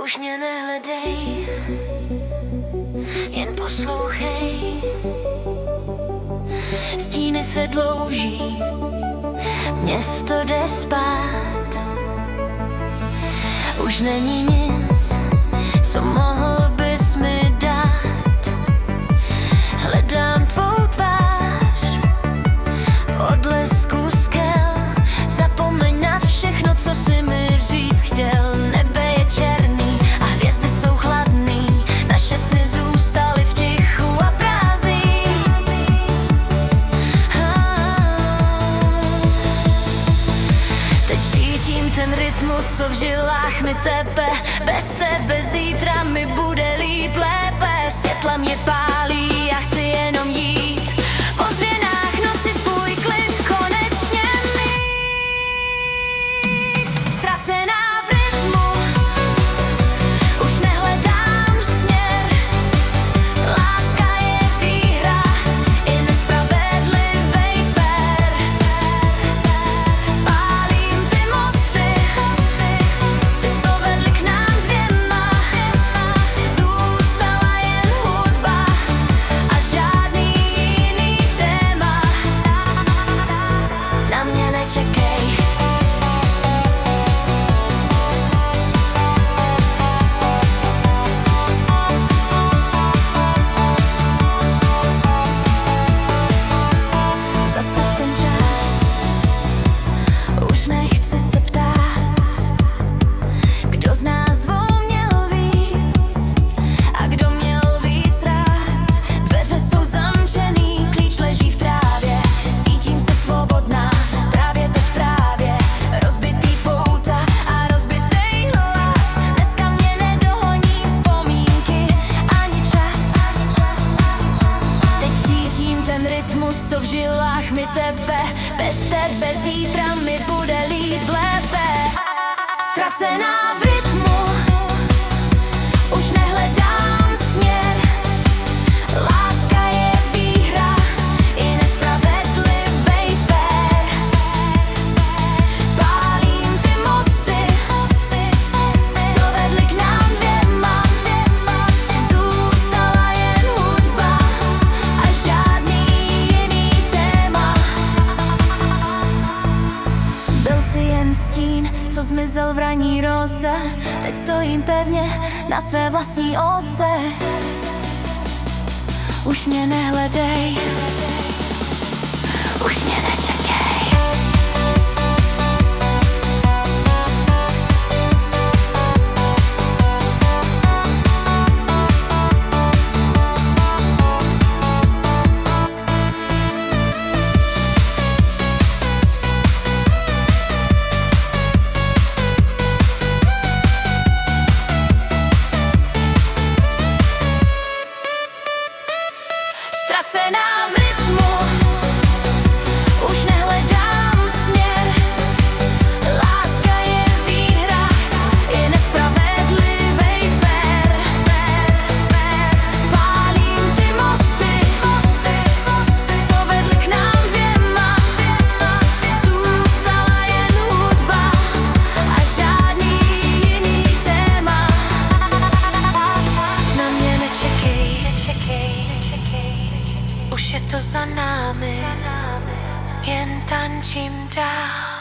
Už mě nehledej, jen poslouchej. Stíny se dlouží, město jde spát. Už není nic, co mohl bys mi dát. Hledám tvou tvář v odlesku skel. Zapomeň na všechno, co jsi mi říct chtěl. Nebe je černý a hvězdy jsou chladný. Naše sny zůstaly v tichu a prázdný. Teď cítím ten rytmus, co v žilách mi tepe. Bez tebe zítra mi bude líp lépe. Světla mě pálí, já chci jenom jít po zvěnách noci svůj klid konečně mít. Ztracená v rytmu, už nehledám směr. Láska je výhra i nespravedlivej fér. Pálím ty mosty, co vedly k nám dvěma. Zůstala jen hudba a žádný jiný téma. Na mě nečekej. Zastav ten čas, už nechci se ptát, kdo z nás dvou měl víc a kdo měl víc rád. Dveře jsou zamčený, klíč leží v trávě. Cítím se svobodná, právě teď právě. Rozbitý pouta a rozbitej hlas. Dneska mě nedohoní vzpomínky ani čas. Teď cítím ten rytmus, co v žilách mi tepe. Bez tebe zítra mi bude líp lépe. Ztracená v rytmu, už nehledám směr. Láska je výhra i nespravedlivej fér. Pálím ty mosty, co vedly k nám dvěma. Zůstala jen hudba a žádný jiný téma. Byl si jen stín, co zmizel v ranní roze. Teď stojím pevně na své vlastní ose. Už mě nehledej, už mě nečekej. Ztracená v rytmu, už nehledám směr. Láska je výhra i nespravedlivej fér. Pálím ty mosty, co vedly k nám dvěma. Zůstala jen hudba a žádný jiný téma. Na mě nečekej, už je to za námi, jen tančím dál.